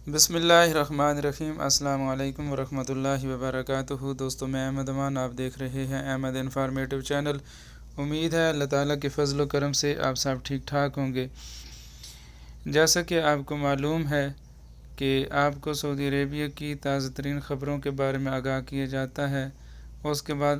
بسم اللہ الرحمن الرحیم۔ السلام علیکم ورحمۃ اللہ وبرکاتہ۔ دوستو میں احمد امان، آپ دیکھ رہے ہیں احمد انفارمیٹو چینل۔ امید ہے اللہ تعالیٰ کے فضل و کرم سے آپ سب ٹھیک ٹھاک ہوں گے۔ جیسا کہ آپ کو معلوم ہے کہ آپ کو سعودی عربیہ کی تازہ ترین خبروں کے بارے میں آگاہ کیا جاتا ہے، اس کے بعد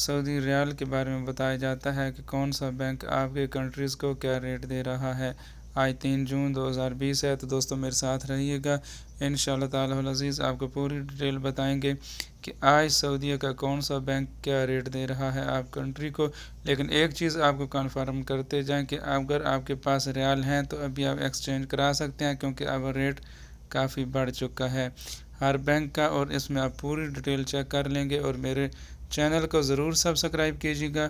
سعودی ریال کے بارے میں بتایا جاتا ہے کہ کون سا بینک آپ کے کنٹریز کو کیا ریٹ دے رہا ہے۔ آج 3 جون 2020 ہے، تو دوستو میرے ساتھ رہیے گا، انشاءاللہ تعالی العزیز آپ کو پوری ڈیٹیل بتائیں گے کہ آج سعودیہ کا کون سا بینک کیا ریٹ دے رہا ہے آپ کنٹری کو۔ لیکن ایک چیز آپ کو کنفرم کرتے جائیں کہ اگر آپ کے پاس ریال ہیں تو ابھی آپ ایکسچینج کرا سکتے ہیں، کیونکہ اب ریٹ کافی بڑھ چکا ہے ہر بینک کا، اور اس میں آپ پوری ڈیٹیل چیک کر لیں گے۔ اور میرے چینل کو ضرور سبسکرائب کیجیے گا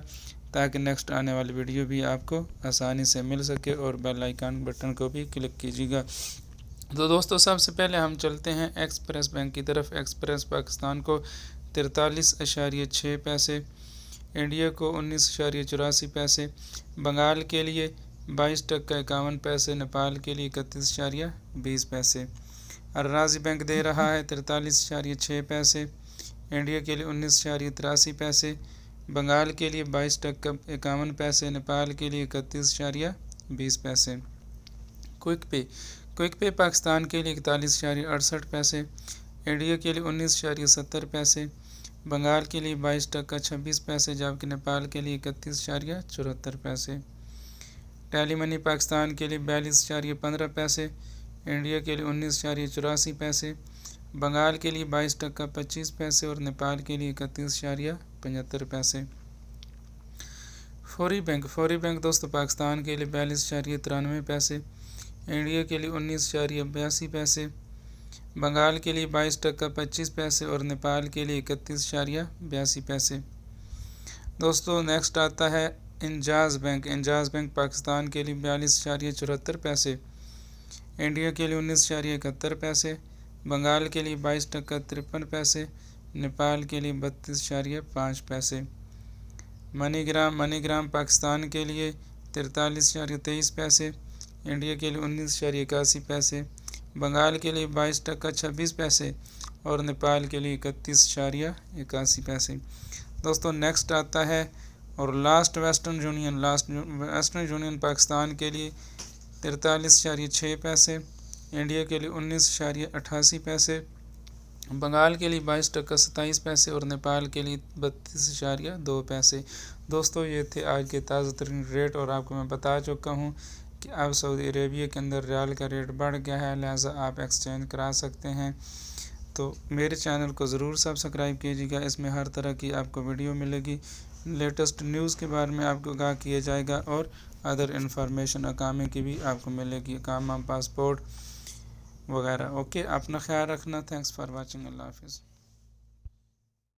تاکہ نیکسٹ آنے والی ویڈیو بھی آپ کو آسانی سے مل سکے، اور بیل آئیکن بٹن کو بھی کلک کیجیے گا۔ تو دوستو سب سے پہلے ہم چلتے ہیں ایکسپریس بینک کی طرف۔ ایکسپریس پاکستان کو 43.6 پیسے، انڈیا کو 19.84 پیسے، بنگال کے لیے 22.51 پیسے، نیپال کے لیے 31.20 پیسے۔ الراضی بینک دے رہا ہے 43.6 پیسے، انڈیا کے لیے 19.83 پیسے، بنگال کے لیے 22.51 پیسے، نیپال کے لیے 31.20 پیسے۔ کوئک پے پاکستان کے لیے 41.68 پیسے، انڈیا کے لیے 19.70 پیسے، بنگال کے لیے 22.26 پیسے، جبکہ نیپال کے لیے 31.74 پیسے۔ ٹیلی منی پاکستان کے لیے 42.15 پیسے، انڈیا کے لیے 19.84 پیسے، بنگال کے لیے 22.25 پیسے، اور نیپال کے لیے 31.75 پیسے۔ فوری بینک دوستو پاکستان کے لیے 42.93 پیسے، انڈیا کے لیے 19.82 پیسے، بنگال کے لیے 22.25 پیسے، اور نیپال کے لیے 31.82 پیسے۔ دوستو نیکسٹ آتا ہے انجاز بینک پاکستان کے لیے 42.74 پیسے، انڈیا کے لیے 19.71 پیسے، بنگال کے لیے 22.53 پیسے، نیپال کے لیے 32.5 پیسے۔ منی گرام پاکستان کے لیے 43.23 پیسے، انڈیا کے لیے 19.81 پیسے، بنگال کے لیے 22.26 پیسے، اور نیپال کے لیے 31.81 پیسے۔ دوستو نیکسٹ آتا ہے اور ویسٹرن یونین پاکستان کے لیے 43.6 پیسے، انڈیا کے لیے 19.88 پیسے، بنگال کے لیے 22.27 پیسے، اور نیپال کے لیے 32.2 پیسے۔ دوستو یہ تھے آج کے تازہ ترین ریٹ، اور آپ کو میں بتا چکا ہوں کہ اب سعودی عربیہ کے اندر ریال کا ریٹ بڑھ گیا ہے، لہٰذا آپ ایکسچینج کرا سکتے ہیں۔ تو میرے چینل کو ضرور سبسکرائب کیجیے گا، اس میں ہر طرح کی آپ کو ویڈیو ملے گی، لیٹسٹ نیوز کے بارے میں آپ کو آگاہ کیا جائے گا، اور ادر انفارمیشن اقامے کی بھی آپ کو ملے گی، اقامہ، پاسپورٹ وغیرہ۔ اوکے، اپنا خیال رکھنا، تھینکس فار واچنگ، اللہ حافظ۔